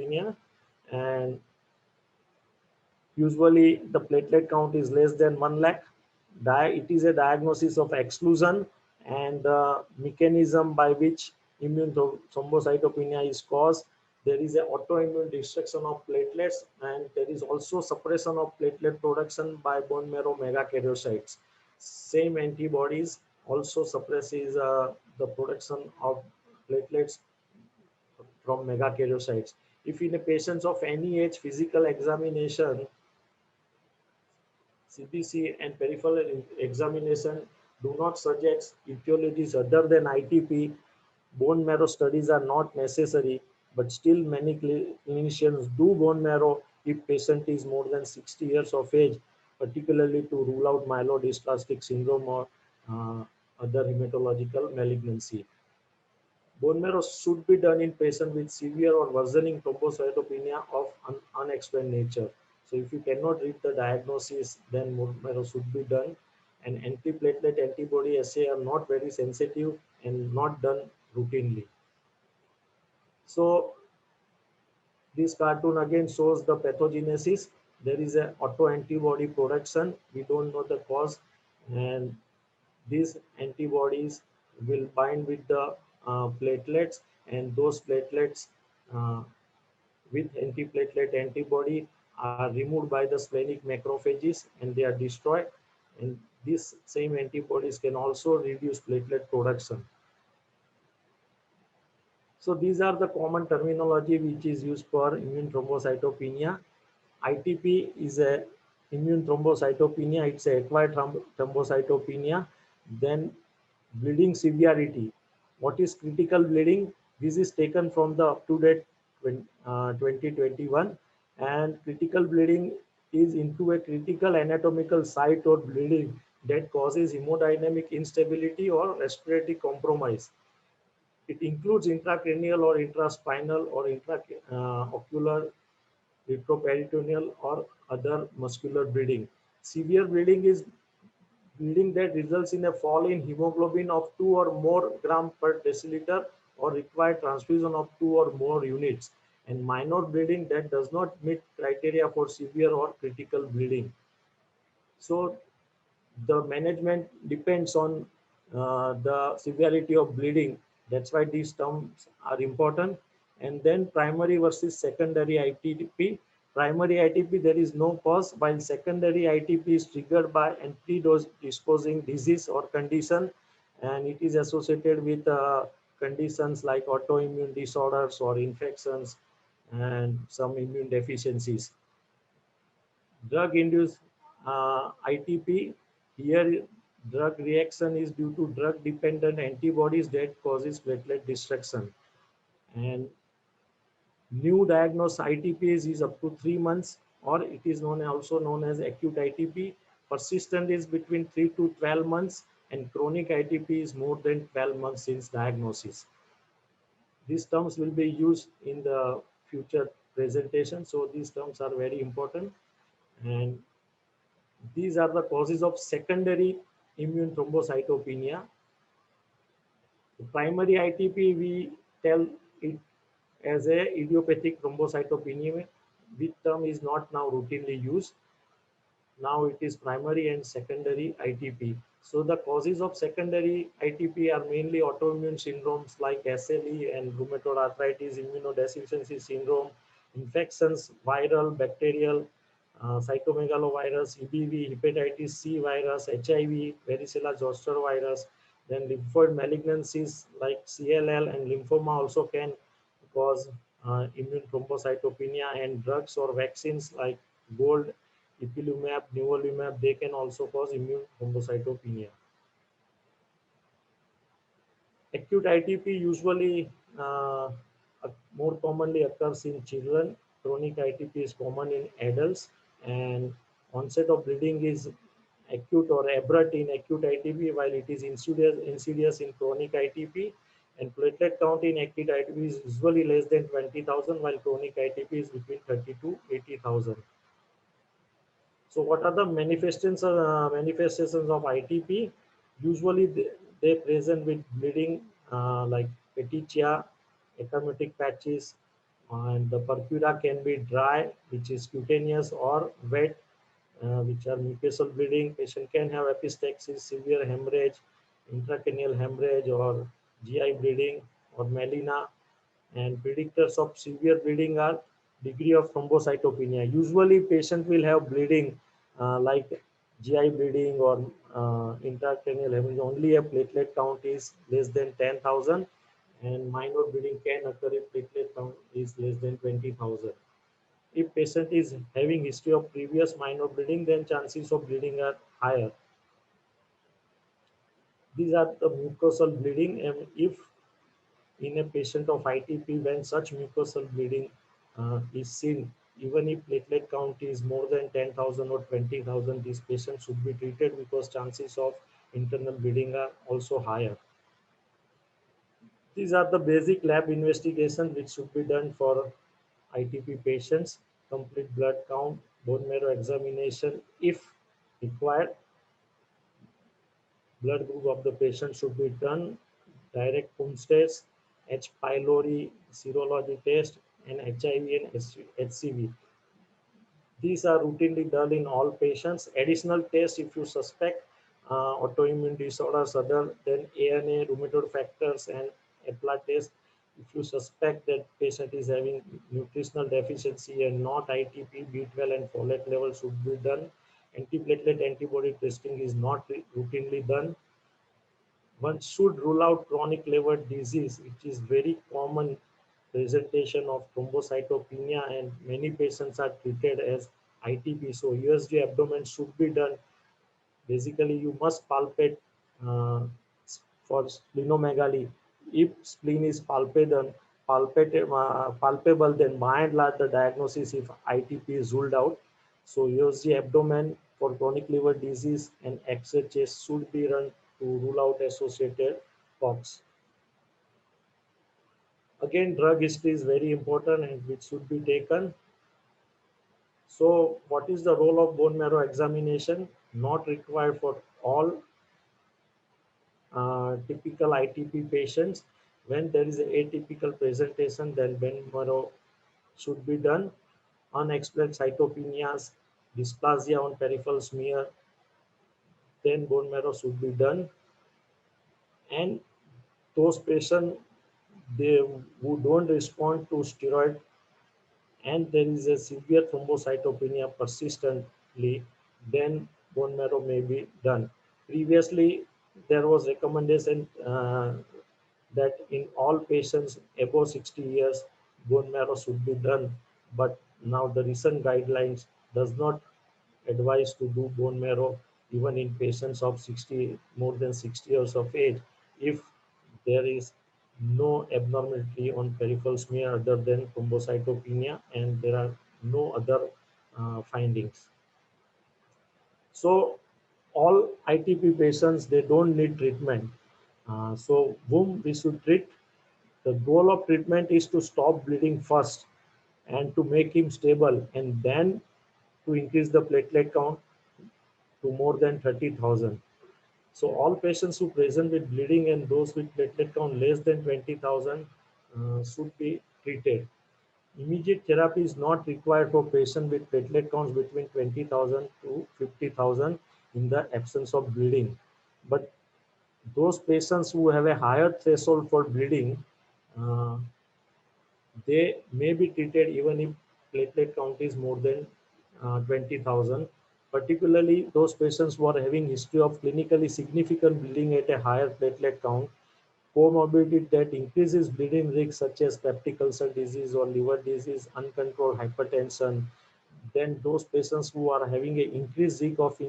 thrombocytopenia, and usually the platelet count is less than 1 lakh. It is a diagnosis of exclusion, and the mechanism by which immune thrombocytopenia is caused. There is an autoimmune destruction of platelets, and there is also suppression of platelet production by bone marrow megakaryocytes. Same antibodies also suppresses the production of platelets from megakaryocytes. If in a patient of any age, physical examination, CBC and peripheral examination do not suggest etiologies other than ITP, bone marrow studies are not necessary, but still many clinicians do bone marrow if patient is more than 60 years of age, particularly to rule out myelodysplastic syndrome or other hematological malignancy. Bone marrow should be done in patients with severe or worsening thrombocytopenia of unexplained nature. So if you cannot read the diagnosis, then bone marrow should be done. And antiplatelet antibody assay are not very sensitive and not done routinely. So this cartoon again shows the pathogenesis. There is an autoantibody production. We don't know the cause, and these antibodies will bind with the platelets, and those platelets uh, with antiplatelet antibody are removed by the splenic macrophages and they are destroyed. And these same antibodies can also reduce platelet production. So these are the common terminology which is used for immune thrombocytopenia. ITP is a immune thrombocytopenia. It's a acquired thrombocytopenia. Then bleeding severity. What is critical bleeding? This is taken from the up-to-date 2021, and critical bleeding is into a critical anatomical site or bleeding that causes hemodynamic instability or respiratory compromise. It includes intracranial or intraspinal or intraocular, retroperitoneal or other muscular bleeding. Severe bleeding is bleeding that results in a fall in hemoglobin of 2 or more gram per deciliter or require transfusion of 2 or more units, and minor bleeding that does not meet criteria for severe or critical bleeding. So the management depends on the severity of bleeding. That's why these terms are important. And then primary versus secondary ITP. Primary ITP, there is no cause, while secondary ITP is triggered by an predisposing disease or condition, and it is associated with conditions like autoimmune disorders or infections and some immune deficiencies. Drug-induced ITP, here drug reaction is due to drug-dependent antibodies that causes platelet destruction. And new diagnosed ITPs is up to 3 months, or it is also known as acute ITP. Persistent is between 3 to 12 months, and chronic ITP is more than 12 months since diagnosis. These terms will be used in the future presentation, so these terms are very important. And these are the causes of secondary immune thrombocytopenia. The primary ITP, we tell it as a idiopathic thrombocytopenia. This term is not now routinely used. Now it is primary and secondary ITP. So the causes of secondary ITP are mainly autoimmune syndromes like SLE and rheumatoid arthritis, immunodeficiency syndrome, infections, viral, bacterial, cytomegalovirus, EBV, hepatitis C virus, HIV, varicella zoster virus, then lymphoid malignancies like CLL and lymphoma also can cause immune thrombocytopenia, and drugs or vaccines like gold, ipilimumab, nivolumab, they can also cause immune thrombocytopenia. Acute ITP usually more commonly occurs in children. Chronic ITP is common in adults, and onset of bleeding is acute or abrupt in acute ITP, while it is insidious in chronic ITP. And platelet count in acute ITP is usually less than 20,000, while chronic ITP is between 30 to 80,000. So what are the manifestations of ITP? Usually they present with bleeding like petechiae, ecchymotic patches, And the purpura can be dry, which is cutaneous, or wet, which are mucosal bleeding. Patient can have epistaxis, severe hemorrhage, intracranial hemorrhage, or GI bleeding, or melena. And predictors of severe bleeding are degree of thrombocytopenia. Usually, patient will have bleeding like GI bleeding or intracranial hemorrhage. Only a platelet count is less than 10,000, and minor bleeding can occur if platelet count is less than 20,000. If patient is having history of previous minor bleeding, then chances of bleeding are higher. These are the mucosal bleeding, and if in a patient of ITP, when such mucosal bleeding is seen, even if platelet count is more than 10,000 or 20,000, these patients should be treated because chances of internal bleeding are also higher. These are the basic lab investigations which should be done for ITP patients: complete blood count, bone marrow examination. If required, blood group of the patient should be done, direct Coombs test, H. pylori serology test, and HIV and HCV. These are routinely done in all patients. Additional tests if you suspect autoimmune disorders other than ANA, rheumatoid factors, and EPLA test. If you suspect that patient is having nutritional deficiency and not ITP, B12 and folate level should be done. Antiplatelet antibody testing is not routinely done. One should rule out chronic liver disease, which is very common presentation of thrombocytopenia, and many patients are treated as ITP. So USG abdomen should be done. Basically, you must palpate uh, for splenomegaly. If spleen is palpable, then by and large the diagnosis if ITP is ruled out. So USG abdomen for chronic liver disease and X-ray chest should be run to rule out associated COX. Again, drug history is very important and which should be taken. So what is the role of bone marrow examination? Not required for all typical ITP patients. When there is an atypical presentation, then bone marrow should be done. Unexplained cytopenias, dysplasia on peripheral smear, then bone marrow should be done. And those patients they who don't respond to steroid and there is a severe thrombocytopenia persistently, then bone marrow may be done. Previously, there was recommendation that in all patients above 60 years, bone marrow should be done. But now the recent guidelines does not advise to do bone marrow even in patients of 60, more than 60 years of age, if there is no abnormality on peripheral smear other than thrombocytopenia and there are no other findings. So all ITP patients, they don't need treatment. So whom we should treat? The goal of treatment is to stop bleeding first and to make him stable and then to increase the platelet count to more than 30,000. So all patients who present with bleeding and those with platelet count less than 20,000 should be treated. Immediate therapy is not required for patients with platelet counts between 20,000 to 50,000 in the absence of bleeding. But those patients who have a higher threshold for bleeding, uh, they may be treated even if platelet count is more than 20,000, particularly those patients who are having history of clinically significant bleeding at a higher platelet count, comorbidity that increases bleeding risk such as peptic ulcer disease or liver disease, uncontrolled hypertension, then those patients who are having an increased risk of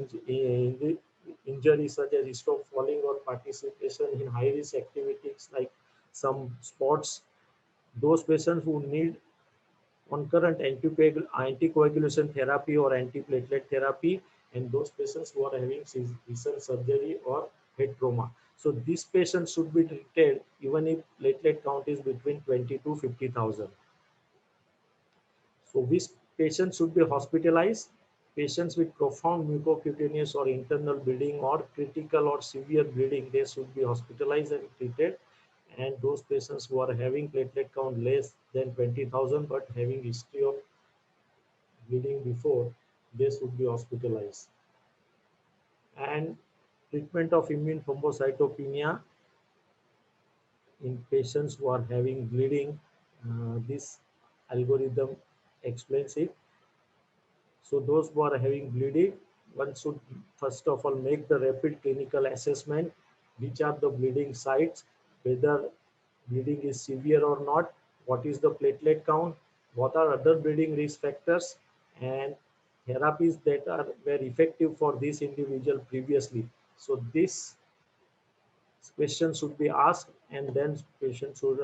injury such as risk of falling or participation in high risk activities like some sports, those patients who need concurrent anticoagulation therapy or antiplatelet therapy, and those patients who are having recent surgery or head trauma. So these patients should be treated even if platelet count is between 20 to 50,000. So which patients should be hospitalized? Patients with profound mucocutaneous or internal bleeding or critical or severe bleeding, they should be hospitalized and treated. And those patients who are having platelet count less than 20,000 but having history of bleeding before, they should be hospitalized. And treatment of immune thrombocytopenia in patients who are having bleeding, this algorithm explains it. So those who are having bleeding, one should first of all make the rapid clinical assessment, which are the bleeding sites, whether bleeding is severe or not, what is the platelet count, what are other bleeding risk factors, and therapies that were effective for this individual previously. So this question should be asked, and then patient should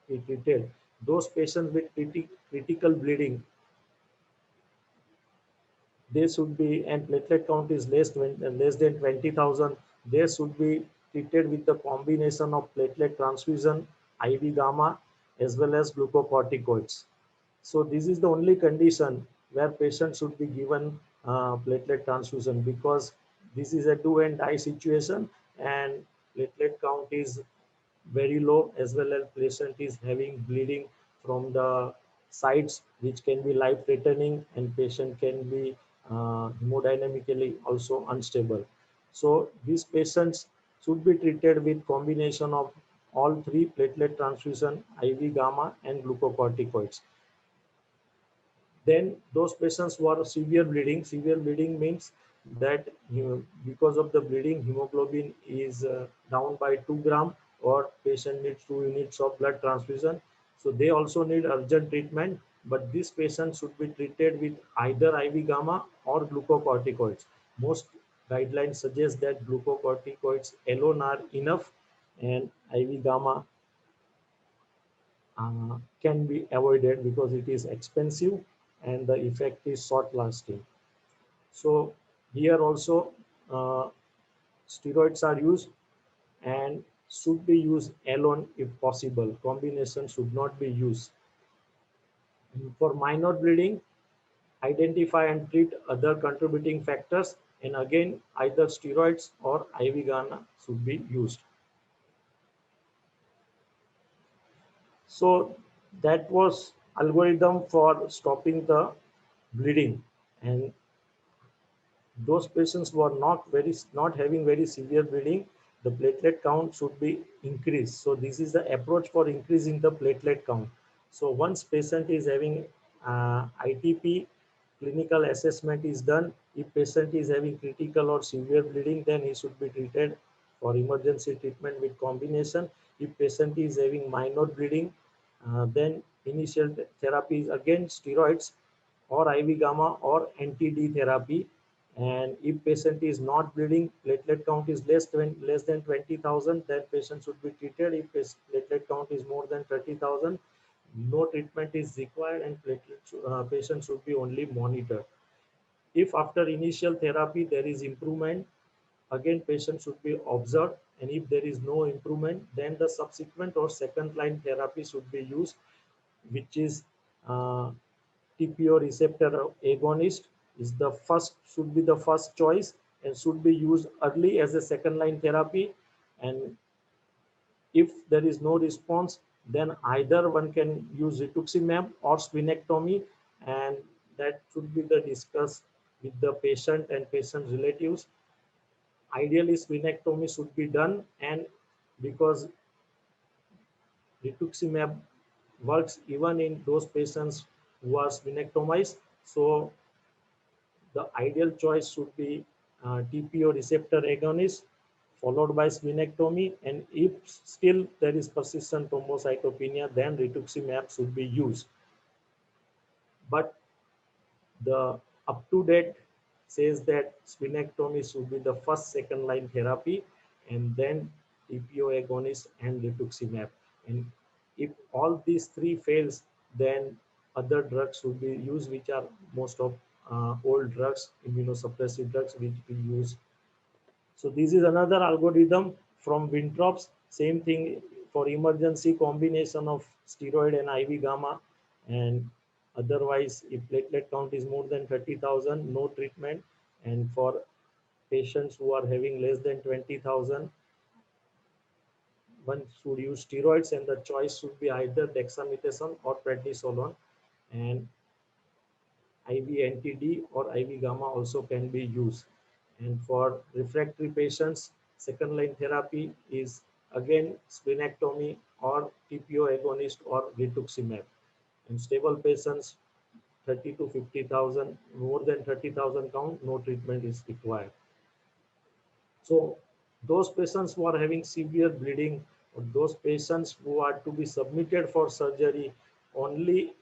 be treated. Those patients with critical bleeding, they should be, and platelet count is less than 20,000, they should be treated with the combination of platelet transfusion, IV gamma, as well as glucocorticoids. So this is the only condition where patient should be given platelet transfusion, because this is a do and die situation, and platelet count is very low, as well as patient is having bleeding from the sides which can be life threatening, and patient can be hemodynamically also unstable. So these patients should be treated with combination of all three: platelet transfusion, IV gamma, and glucocorticoids. Then those patients who are severe bleeding means that because of the bleeding, hemoglobin is down by 2 gram, or patient needs 2 units of blood transfusion. So they also need urgent treatment, but this patient should be treated with either IV gamma or glucocorticoids. Most guidelines suggest that glucocorticoids alone are enough, and IV gamma can be avoided because it is expensive and the effect is short lasting. So here also uh, steroids are used and should be used alone if possible. Combination should not be used. And for minor bleeding, identify and treat other contributing factors, and again either steroids or IV gamma should be used. So that was algorithm for stopping the bleeding, and those patients who are not having very severe bleeding, the platelet count should be increased. So this is the approach for increasing the platelet count. So once patient is having ITP, clinical assessment is done. If patient is having critical or severe bleeding, then he should be treated for emergency treatment with combination. If patient is having minor bleeding, then initial therapy is again steroids or IV gamma or anti-D therapy. And if patient is not bleeding, platelet count is less than 20,000, then patient should be treated. If platelet count is more than 30,000, no treatment is required, and patient should be only monitored. If after initial therapy there is improvement, again patient should be observed, and if there is no improvement, then the subsequent or second line therapy should be used, which is uh, TPO receptor agonist is the first, should be the first choice, and should be used early as a second line therapy. And if there is no response, then either one can use rituximab or splenectomy, and that should be the discuss with the patient and patient relatives. Ideally, splenectomy should be done, and because rituximab works even in those patients who are splenectomized, so the ideal choice should be TPO receptor agonist followed by splenectomy, and if still there is persistent thrombocytopenia, then rituximab should be used. But the up to date says that splenectomy should be the first second line therapy, and then TPO agonist and rituximab. And if all these three fails, then other drugs should be used, which are most of old drugs, immunosuppressive drugs, which we use. So this is another algorithm from Wintrops. Same thing for emergency combination of steroid and IV gamma. And otherwise, if platelet count is more than 30,000, no treatment. And for patients who are having less than 20,000, one should use steroids, and the choice should be either dexamethasone or prednisolone, and IV anti-D or IV gamma also can be used. And for refractory patients, second line therapy is again splenectomy or TPO agonist or rituximab. In stable patients, 30 to 50,000, more than 30,000 count, no treatment is required. So those patients who are having severe bleeding, or those patients who are to be submitted for surgery, only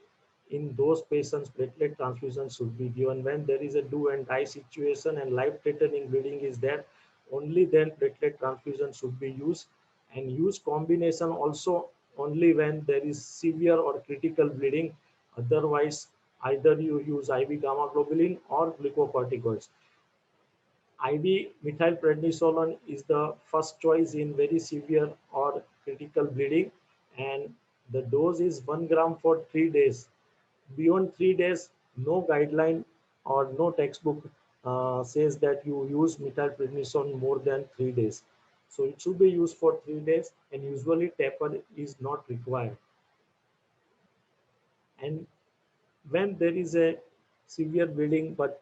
in those patients platelet transfusion should be given. When there is a do and die situation and life-threatening bleeding is there, only then platelet transfusion should be used, and use combination also only when there is severe or critical bleeding. Otherwise, either you use IV gamma globulin or glucocorticoids. IV methylprednisolone is the first choice in very severe or critical bleeding, and the dose is 1 gram for 3 days. Beyond 3 days, no guideline or no textbook says that you use methylprednisolone more than 3 days. So it should be used for 3 days, and usually taper is not required. And when there is a severe bleeding but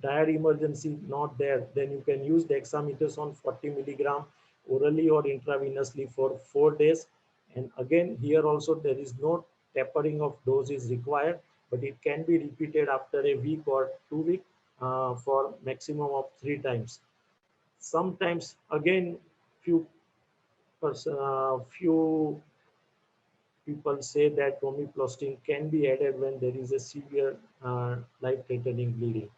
dire emergency not there, then you can use dexamethasone 40 milligram orally or intravenously for 4 days. And again, here also there is no tapering of dose is required, but it can be repeated after a week or 2 weeks for maximum of 3 times. Sometimes again, few people say that romiflostin can be added when there is a severe life-threatening bleeding.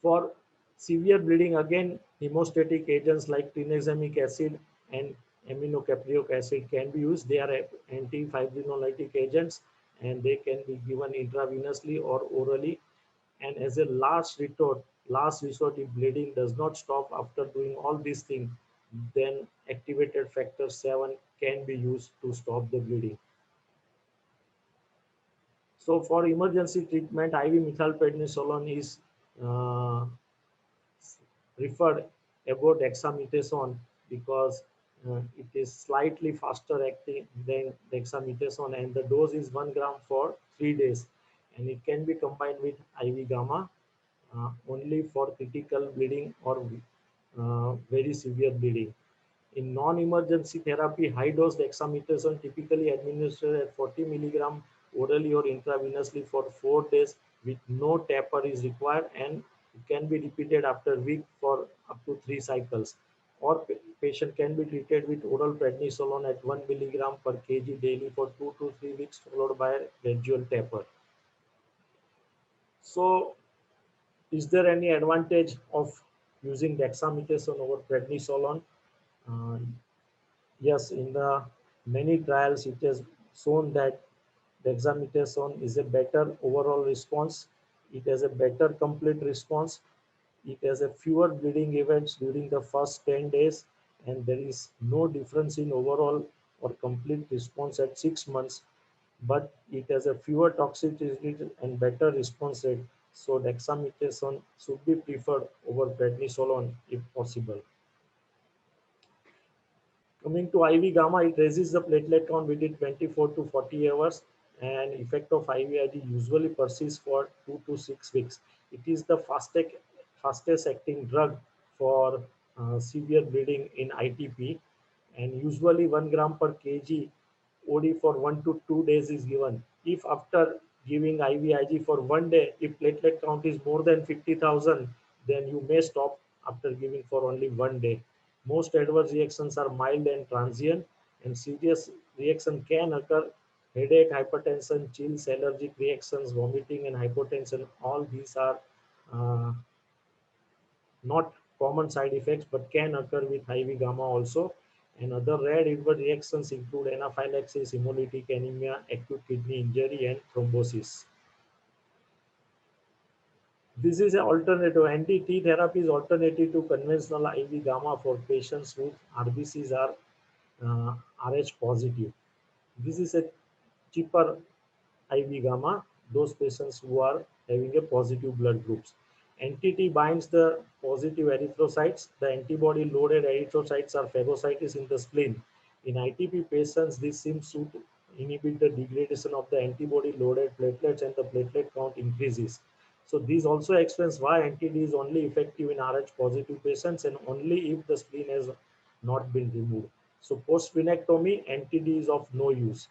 For severe bleeding, again, hemostatic agents like tranexamic acid and aminocaproic acid can be used. They are antifibrinolytic agents, and they can be given intravenously or orally. And as a last resort, if bleeding does not stop after doing all these things, then activated factor 7 can be used to stop the bleeding. So for emergency treatment, IV methylprednisolone is uh, preferred above dexamethasone because it is slightly faster acting than dexamethasone, and the dose is 1 gram for 3 days, and it can be combined with IV gamma only for critical bleeding or very severe bleeding. In non-emergency therapy, high-dose dexamethasone typically administered at 40 milligram orally or intravenously for 4 days with no taper is required, and it can be repeated after a week for up to 3 cycles. Or patient can be treated with oral prednisolone at 1 milligram per kg daily for 2 to 3 weeks followed by a gradual taper. So is there any advantage of using dexamethasone over prednisolone? Uh, Yes, in the many trials, it has shown that dexamethasone is a better overall response. It has a better complete response. It has a fewer bleeding events during the first 10 days, and there is no difference in overall or complete response at 6 months, but it has a fewer toxicity and better response rate. So dexamethasone should be preferred over prednisolone if possible. Coming to IV gamma, it raises the platelet count within 24 to 40 hours, and effect of IVIG usually persists for 2 to 6 weeks. It is the fastest acting drug for severe bleeding in ITP, and usually 1 gram per kg OD for 1 to 2 days is given. If after giving IVIG for 1 day, if platelet count is more than 50,000, then you may stop after giving for only 1 day. Most adverse reactions are mild and transient, and serious reaction can occur. Headache, hypertension, chills, allergic reactions, vomiting, and hypotension. All these are uh, not common side effects but can occur with IV gamma also. And other rare adverse reactions include anaphylaxis, hemolytic anemia, acute kidney injury, and thrombosis. This is an alternative. Anti-T therapy is alternative to conventional IV gamma for patients whose RBCs are Rh positive. This is a cheaper IV gamma, those patients who are having a positive blood groups. NTT binds the positive erythrocytes. The antibody-loaded erythrocytes are phagocytes in the spleen. In ITP patients, this seems to inhibit the degradation of the antibody-loaded platelets and the platelet count increases. So this also explains why NTD is only effective in Rh-positive patients and only if the spleen has not been removed. So post-splenectomy, NTD is of no use.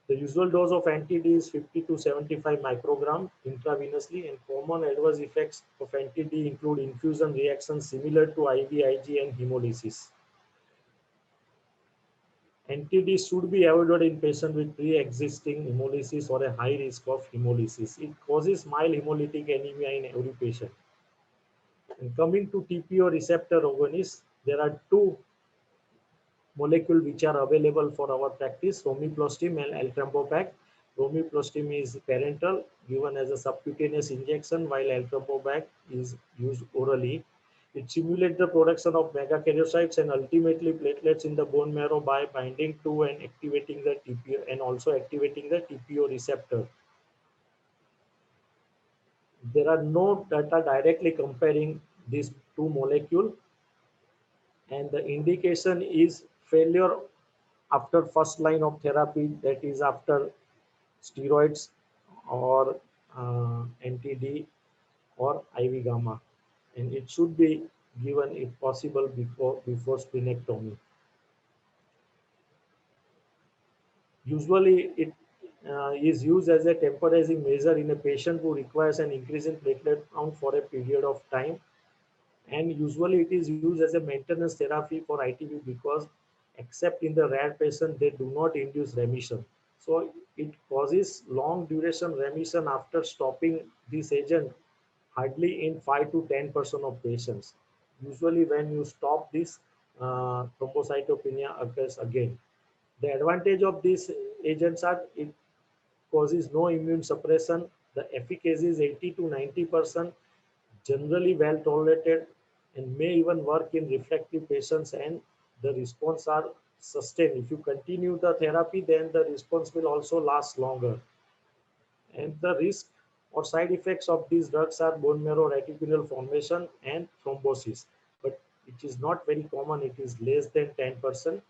The usual dose of anti-D is 50 to 75 microgram intravenously, and common adverse effects of anti-D include infusion reactions similar to IVIG and hemolysis. Anti-D should be avoided in patients with pre-existing hemolysis or a high risk of hemolysis. It causes mild hemolytic anemia in every patient. And coming to TPO receptor agonists, there are two molecules which are available for our practice, romiplostim and eltrambopac. Romiplostim is parenteral, given as a subcutaneous injection, while eltrambopac is used orally. It stimulates the production of megakaryocytes and ultimately platelets in the bone marrow by binding to and activating the TPO and also activating the TPO receptor. There are no data directly comparing these two molecules, and the indication is failure after first line of therapy, that is after steroids or anti-D or IV gamma, and it should be given if possible before splenectomy. Usually it is used as a temporizing measure in a patient who requires an increase in platelet count for a period of time, and usually it is used as a maintenance therapy for ITP because except in the rare patient they do not induce remission. So it causes long duration remission after stopping this agent hardly in 5 to 10% of patients. Usually when you stop this, thrombocytopenia occurs again. The advantage of these agents are it causes no immune suppression. The efficacy is 80 to 90%, generally well tolerated, and may even work in refractory patients, and the response are sustained. If you continue the therapy, then the response will also last longer. And the risk or side effects of these drugs are bone marrow reticulal formation and thrombosis, but it is not very common. It is less than 10%.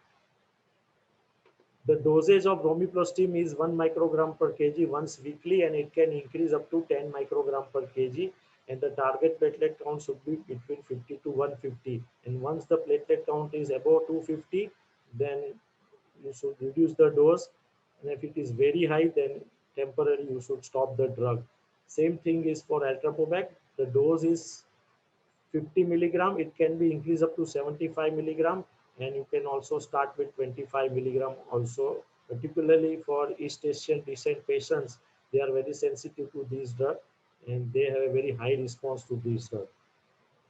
The dosage of romiplostim is 1 microgram per kg once weekly, and it can increase up to 10 microgram per kg. And the target platelet count should be between 50 to 150. And once the platelet count is above 250, then you should reduce the dose. And if it is very high, then temporarily you should stop the drug. Same thing is for eltropobac. The dose is 50 milligram. It can be increased up to 75 milligram, and you can also start with 25 milligram also. Particularly for East Asian descent patients, they are very sensitive to this drug and they have a very high response to this drug.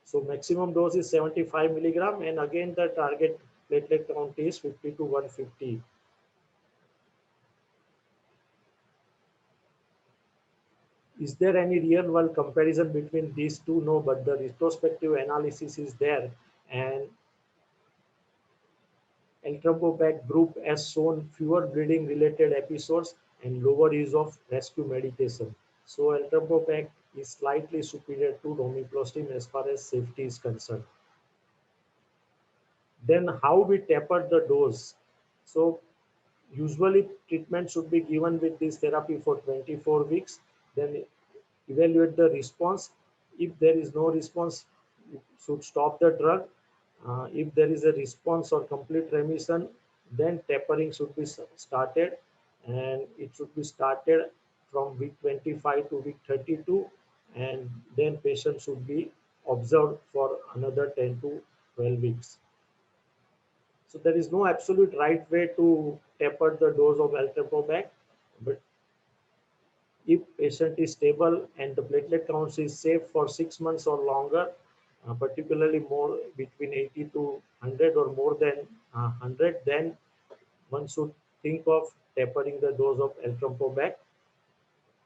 So maximum dose is 75 milligram, and again the target platelet count is 50 to 150. Is there any real world comparison between these two? No, but the retrospective analysis is there, and Eltropopac group has shown fewer bleeding related episodes and lower use of rescue medication. So Eltropopac is slightly superior to romiplostim as far as safety is concerned. Then how we taper the dose? So usually treatment should be given with this therapy for 24 weeks. Then evaluate the response. If there is no response, you should stop the drug. If there is a response or complete remission, then tapering should be started, and it should be started from week 25 to week 32, and then patient should be observed for another 10 to 12 weeks. So there is no absolute right way to taper the dose of eltropobac, but if patient is stable and the platelet counts is safe for 6 months or longer, particularly more between 80 to 100 or more than 100, then one should think of tapering the dose of eltropobac.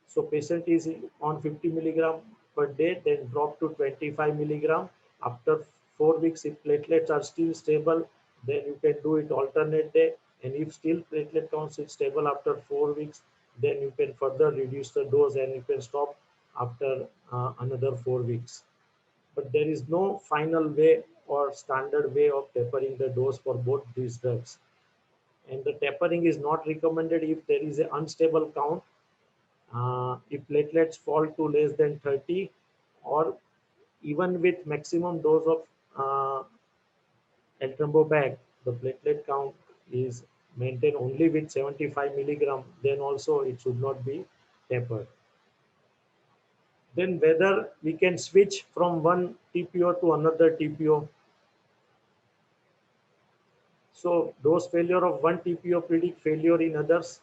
So patient is on 50 milligram per day, then drop to 25 milligram. After 4 weeks, if platelets are still stable, then you can do it alternate day. And if still platelet counts is stable after 4 weeks, then you can further reduce the dose and you can stop after another 4 weeks. but there is no final way or standard way of tapering the dose for both these drugs. And the tapering is not recommended if there is an unstable count, if platelets fall to less than 30, or even with maximum dose of eltrombopag, the platelet count is maintained only with 75 milligram, then also it should not be tapered. Then whether we can switch from one TPO to another TPO. So dose failure of one TPO predict failure in others.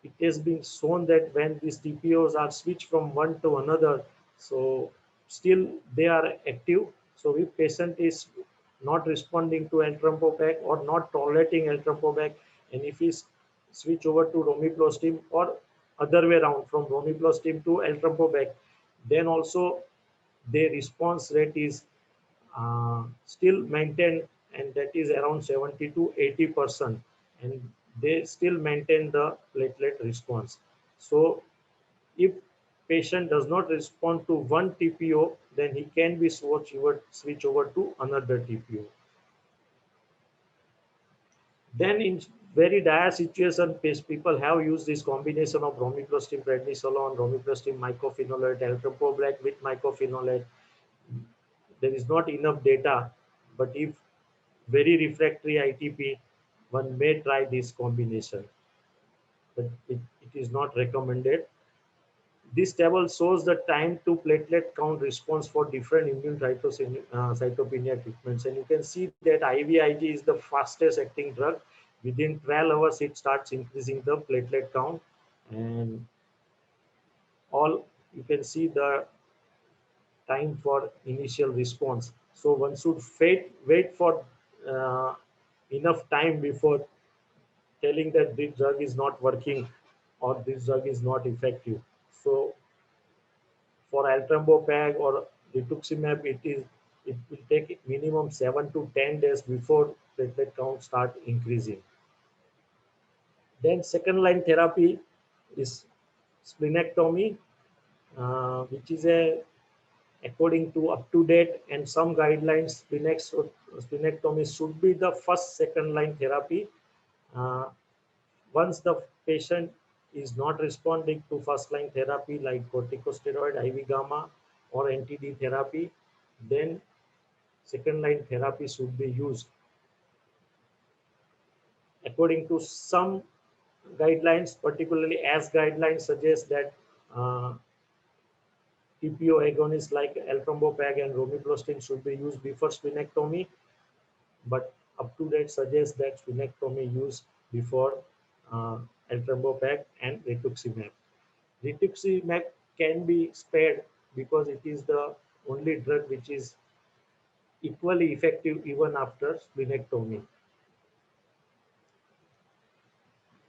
It has been shown that when these TPOs are switched from one to another, so still they are active. So if patient is not responding to eltrombopag or not tolerating eltrombopag, and if he switch over to romiplostim or other way around from romiplostim to eltrombopag, then also their response rate is still maintained, and that is around 70 to 80%, and they still maintain the platelet response. So if patient does not respond to one TPO, then he can be switch over to another TPO. Then in very dire situation, people have used this combination of romiplostim prednisolone, romiplostim mycophenolate, eltrombopag with mycophenolate. There is not enough data, but if very refractory ITP, one may try this combination, but it is not recommended. This table shows the time to platelet count response for different immune cytopenia treatments. And you can see that IVIG is the fastest acting drug. Within 12 hours, it starts increasing the platelet count. And all you can see the time for initial response. So one should wait for uh, enough time before telling that this drug is not working or this drug is not effective. So for eltrombopag or rituximab, it will take minimum 7 to 10 days before platelet count start increasing. Then second line therapy is splenectomy, which is a according to up to date and some guidelines, splenectomy should be the first second line therapy. Uh, Once the patient is not responding to first line therapy like corticosteroid, IV gamma, or NTD therapy, then second line therapy should be used. According to some guidelines, particularly as guidelines suggest that TPO agonists like eltrombopag and romiplostim should be used before splenectomy, but up to date suggests that splenectomy used before uh, eltrombopag and rituximab. Rituximab can be spared because it is the only drug which is equally effective even after splenectomy.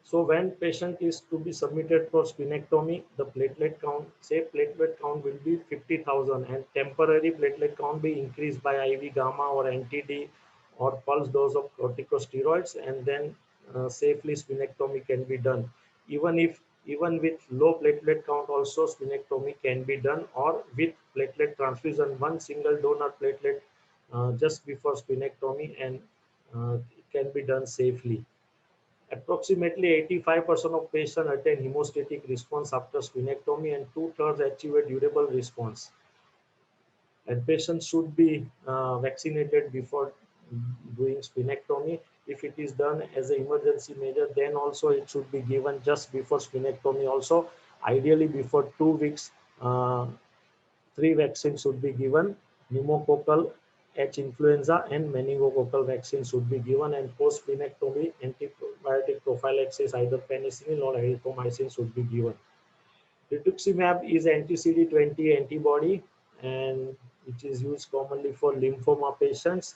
So when patient is to be submitted for splenectomy, the platelet count, say platelet count will be 50,000 and temporary platelet count be increased by IV gamma or NTD or pulse dose of corticosteroids, and then safely splenectomy can be done. Even with low platelet count also splenectomy can be done, or with platelet transfusion, one single donor platelet just before splenectomy, and it can be done safely. Approximately 85% of patients attain hemostatic response after splenectomy and two-thirds achieve a durable response. And patients should be vaccinated before doing splenectomy. If it is done as an emergency measure, then also it should be given just before splenectomy also. Ideally before 2 weeks, three vaccines should be given. Pneumococcal, H influenza, and meningococcal vaccine should be given, and post splenectomy antibiotic prophylaxis, either penicillin or erythromycin, should be given. Rituximab is anti-CD20 antibody, and which is used commonly for lymphoma patients.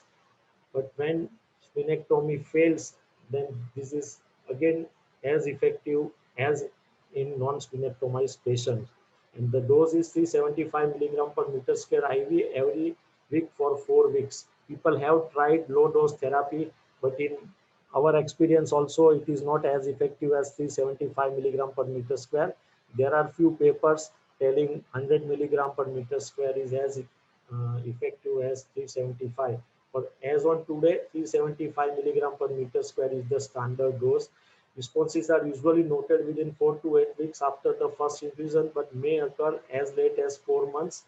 But when splenectomy fails, then this is again as effective as in non-splenectomized patients. And the dose is 375 milligram per meter square IV every week for 4 weeks. People have tried low dose therapy, but in our experience also, it is not as effective as 375 milligram per meter square. There are few papers telling 100 milligram per meter square is as effective as 375. But as on today, 375 milligram per meter square is the standard dose. Responses are usually noted within 4 to 8 weeks after the first infusion, but may occur as late as 4 months.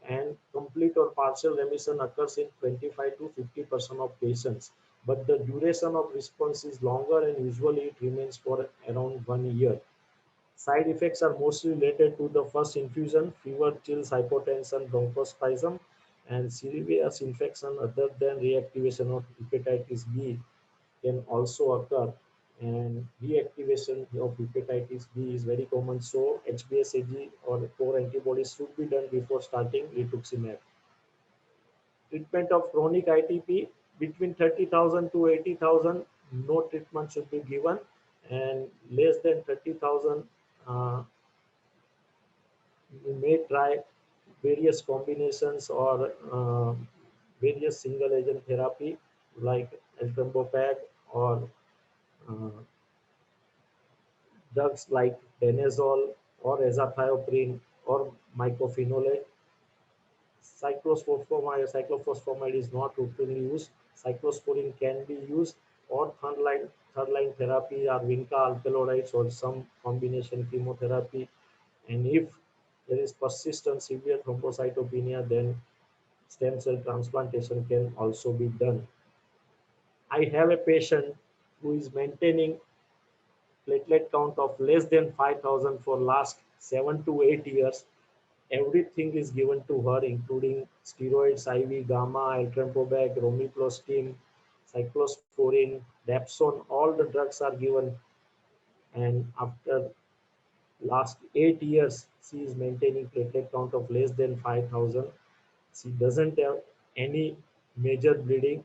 And complete or partial remission occurs in 25 to 50% of patients. But the duration of response is longer and usually it remains for around 1 year. Side effects are mostly related to the first infusion: fever, chills, hypotension, bronchospasm, and serious infection other than reactivation of hepatitis B can also occur. And reactivation of hepatitis B is very common, so HBsAg or core antibodies should be done before starting rituximab. Treatment of chronic ITP: between 30,000 to 80,000, no treatment should be given, and less than 30,000, you may try various combinations or various single agent therapy like eltrombopag or uh, drugs like danazol or azathioprine or mycophenolate. Cyclophosphamide is not routinely used. Cyclosporine can be used, or third line therapy are vinca alkaloids or some combination chemotherapy. And if there is persistent severe thrombocytopenia, then stem cell transplantation can also be done. I have a patient who is maintaining platelet count of less than 5,000 for last 7 to 8 years. Everything is given to her, including steroids, IV, gamma, eltrombopag, romiplostim, cyclosporine, dapsone. All the drugs are given, and after last 8 years, she is maintaining platelet count of less than 5,000. She doesn't have any major bleeding,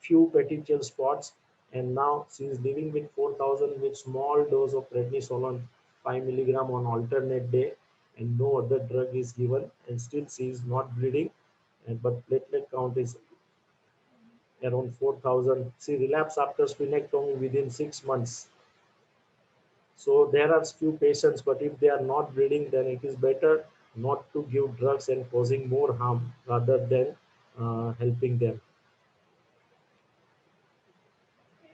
few petechial spots, and now she is living with 4,000 with small dose of prednisolone 5 milligram on alternate day, and no other drug is given, and still she is not bleeding, and but platelet count is around 4,000. She relapsed after splenectomy within 6 months. So there are few patients, but if they are not bleeding, then it is better not to give drugs and causing more harm rather than helping them.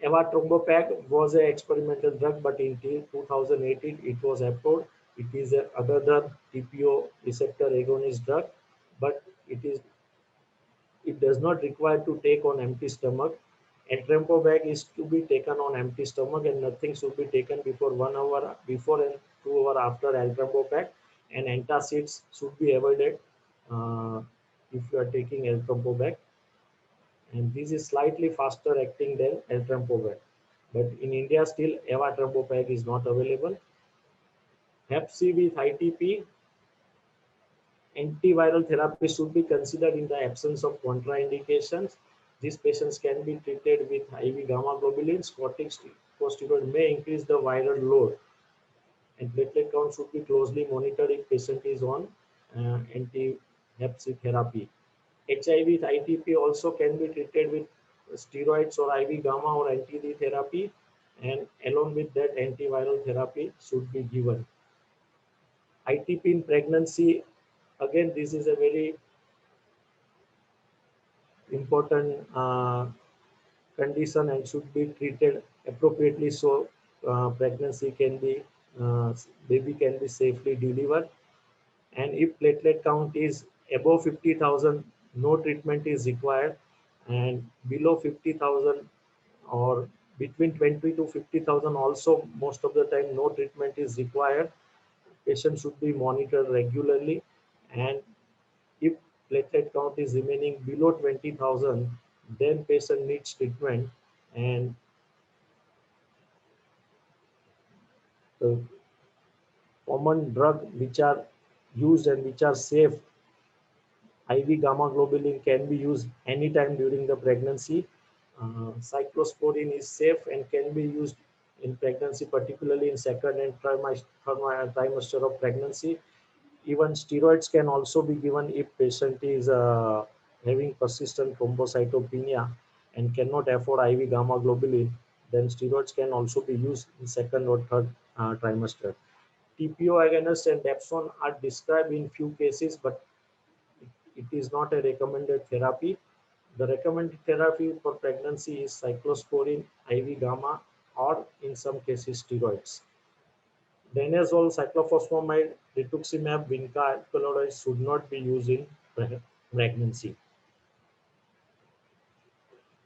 Avatrombopag was an experimental drug, but in 2018 it was approved. It is another TPO receptor agonist drug, but it does not require to take on empty stomach. Atrampobag is to be taken on empty stomach, and nothing should be taken before 1 hour before and 2 hour after Atrampobag. And antacids should be avoided if you are taking Atrampobag. And this is slightly faster acting than Eltrombopag. But in India, still Avatrombopag is not available. Hep C with ITP, antiviral therapy should be considered in the absence of contraindications. These patients can be treated with IV gamma globulins. Corticosteroid may increase the viral load, and platelet count should be closely monitored if patient is on anti-Hep C therapy. HIV with ITP also can be treated with steroids or IV gamma or anti-D therapy, and along with that antiviral therapy should be given. ITP in pregnancy, again this is a very important condition and should be treated appropriately, so pregnancy can be baby can be safely delivered. And if platelet count is above 50,000, no treatment is required, and below 50,000 or between 20 to 50,000 also most of the time no treatment is required. Patient should be monitored regularly, and if platelet count is remaining below 20,000, then patient needs treatment. And the common drug which are used and which are safe: IV gamma globulin can be used anytime during the pregnancy. Cyclosporine is safe and can be used in pregnancy, particularly in second and trimester of pregnancy. Even steroids can also be given if patient is having persistent thrombocytopenia and cannot afford IV gamma globulin. Then steroids can also be used in second or third trimester. TPO agonists and dapsone are described in few cases, but it is not a recommended therapy. The recommended therapy for pregnancy is cyclosporin, IV gamma, or in some cases steroids. Danazol, cyclophosphamide, rituximab, vinca, alkaloids should not be used in pregnancy.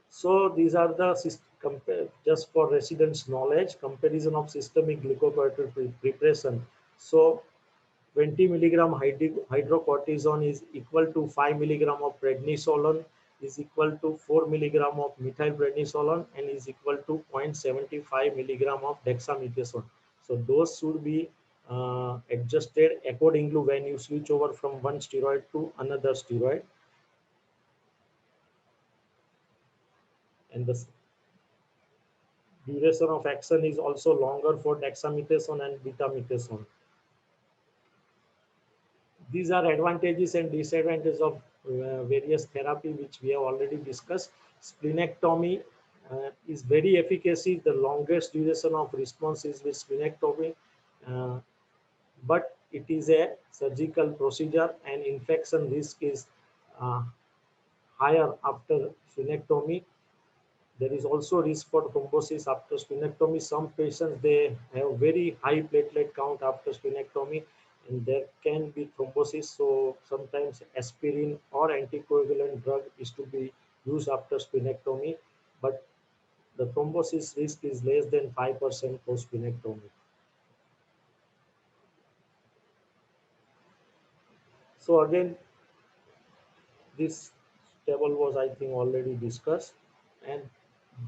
So these are the just for residents' knowledge, comparison of systemic glucocorticoid preparation. So 20 milligram hydrocortisone is equal to 5 milligram of prednisolone, is equal to 4 milligram of methylprednisolone, and is equal to 0.75 milligram of dexamethasone. So those should be adjusted according to when you switch over from one steroid to another steroid. And the duration of action is also longer for dexamethasone and betamethasone. These are advantages and disadvantages of various therapy which we have already discussed. Splenectomy is very efficacious. The longest duration of response is with splenectomy, uh, but it is a surgical procedure and infection risk is uh, higher after splenectomy. There is also risk for thrombosis after splenectomy. Some patients, they have very high platelet count after splenectomy, and there can be thrombosis. So sometimes aspirin or anticoagulant drug is to be used after splenectomy, but the thrombosis risk is less than 5% post splenectomy. So again, this table was, I think, already discussed. And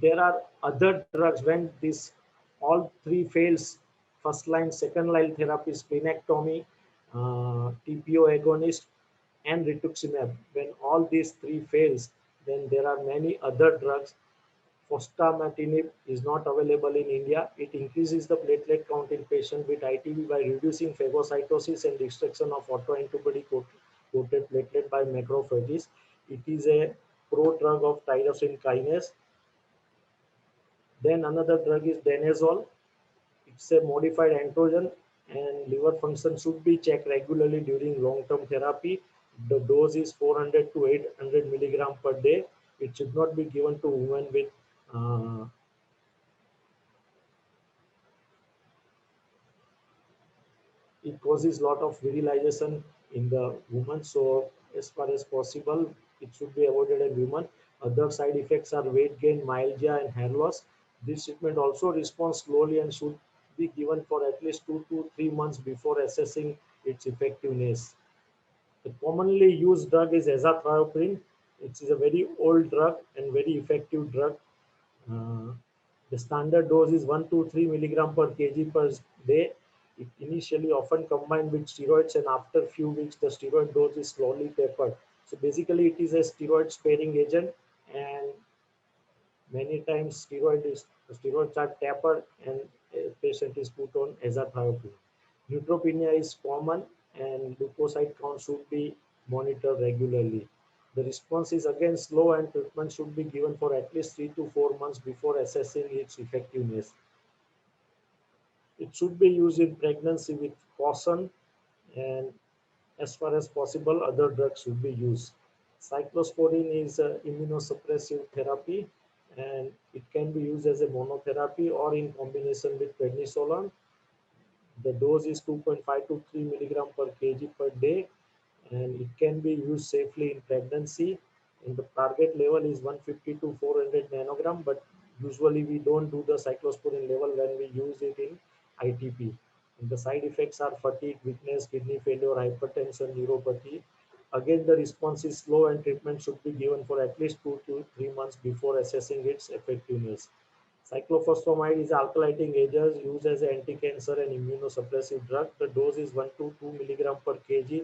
there are other drugs when this all three fails: first line, second line therapy, splenectomy, TPO agonist, and rituximab. When all these three fails, then there are many other drugs. Fostamatinib is not available in India. It increases the platelet count in patients with ITP by reducing phagocytosis and destruction of autoantibody coated platelet by macrophages. It is a pro-drug of tyrosine kinase. Then another drug is danazol. It's a modified androgen, and liver function should be checked regularly during long-term therapy. The dose is 400 to 800 milligram per day. It should not be given to women with it causes lot of virilization in the woman. So as far as possible, it should be avoided in women. Other side effects are weight gain, myalgia, and hair loss. This treatment also responds slowly and should be given for at least 2 to 3 months before assessing its effectiveness. The commonly used drug is azathioprine. It is a very old drug and very effective drug. uh, the standard dose is 1 to 3 milligram per kg per day. It initially often combined with steroids, and after few weeks, the steroid dose is slowly tapered. So basically, it is a steroid sparing agent, and many times steroids are tapered, and a patient is put on azathioprine. Neutropenia is common, and leukocyte count should be monitored regularly. The response is again slow, and treatment should be given for at least 3 to 4 months before assessing its effectiveness. It should be used in pregnancy with caution, and as far as possible, other drugs should be used. Cyclosporin is an immunosuppressive therapy, and it can be used as a monotherapy or in combination with prednisolone. The dose is 2.5 to 3 milligram per kg per day, and it can be used safely in pregnancy. And the target level is 150 to 400 nanogram, but usually we don't do the cyclosporin level when we use it in ITP. And the side effects are fatigue, weakness, kidney failure, hypertension, neuropathy. Again, the response is slow, and treatment should be given for at least 2 to 3 months before assessing its effectiveness. Cyclophosphamide is alkylating agent used as an anti-cancer and immunosuppressive drug. The dose is 1 to 2 milligram per kg.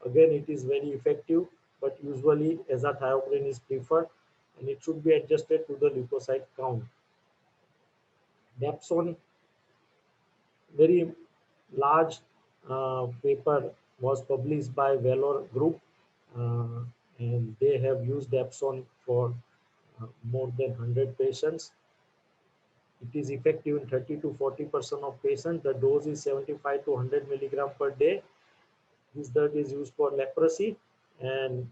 Again, it is very effective, but usually azathioprine is preferred, and it should be adjusted to the leukocyte count. Dapsone, very large paper was published by Valor Group, uh, and they have used Dapsone for more than 100 patients. It is effective in 30 to 40% of patients. The dose is 75 to 100 milligram per day. This drug is used for leprosy, and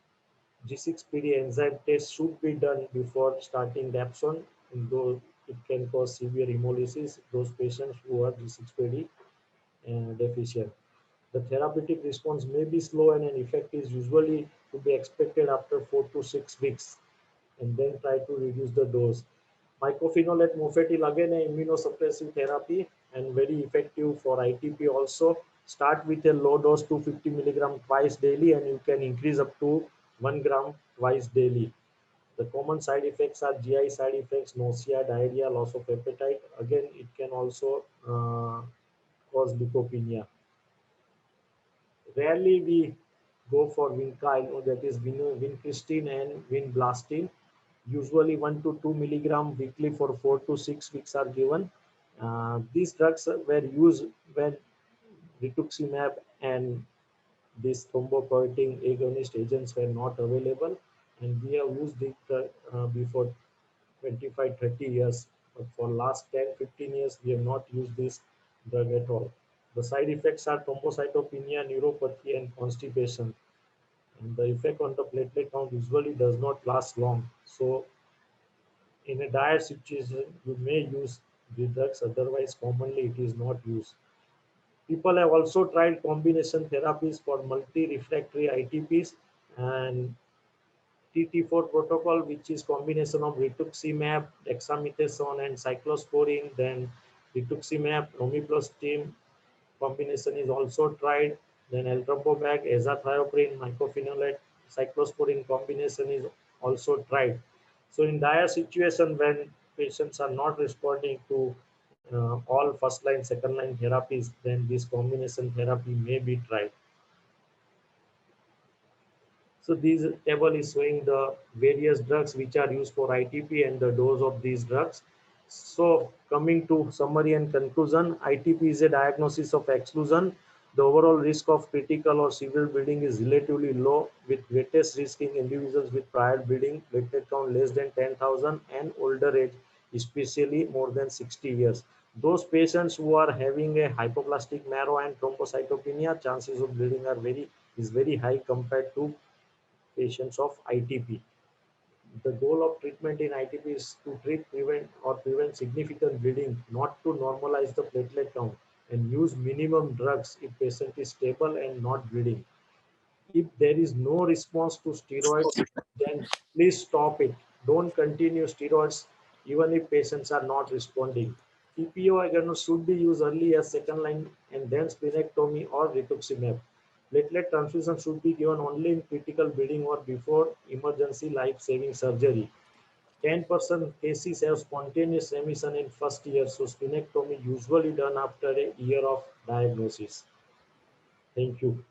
G6PD enzyme test should be done before starting Dapsone, though it can cause severe hemolysis those patients who are G6PD deficient. The therapeutic response may be slow and an effect is usually to be expected after 4 to 6 weeks, and then try to reduce the dose. Mycophenolate mofetil again an immunosuppressive therapy and very effective for ITP also. Start with a low dose 250 milligram twice daily and you can increase up to 1 gram twice daily. The common side effects are GI side effects, nausea, diarrhea, loss of appetite. Again, it can also cause leukopenia. Rarely we go for Vinca, that is vincristine and vinblastine. Usually 1 to 2 milligram weekly for 4 to 6 weeks are given. These drugs were used when rituximab and these thrombopoietin agonist agents were not available, and we have used it before 25, 30 years. But for last 10, 15 years, we have not used this drug at all. The side effects are thrombocytopenia, neuropathy, and constipation. And the effect on the platelet count usually does not last long. So in a dire situation, you may use the drugs, otherwise commonly it is not used. People have also tried combination therapies for multi-refractory ITPs and TT4 protocol, which is combination of rituximab, dexamethasone, and cyclosporine. Then rituximab, romiplastim combination is also tried. Then eltrombopag, azathioprine, mycophenolate, cyclosporine combination is also tried. So in dire situation when patients are not responding to all first line, second line therapies, then this combination therapy may be tried. So this table is showing the various drugs which are used for ITP and the dose of these drugs. So coming to summary and conclusion, ITP is a diagnosis of exclusion. The overall risk of critical or severe bleeding is relatively low, with greatest risk in individuals with prior bleeding, platelet count less than 10,000 and older age, especially more than 60 years. Those patients who are having a hypoplastic marrow and thrombocytopenia, chances of bleeding are very high compared to patients of ITP. The goal of treatment in ITP is to prevent significant bleeding, not to normalize the platelet count, and use minimum drugs if patient is stable and not bleeding. If there is no response to steroids, then please stop it. Don't continue steroids even if patients are not responding. TPO agonists should be used early as second line and then splenectomy or rituximab. Platelet transfusion should be given only in critical bleeding or before emergency life-saving surgery. 10% cases have spontaneous remission in first year, so splenectomy usually done after a year of diagnosis. Thank you.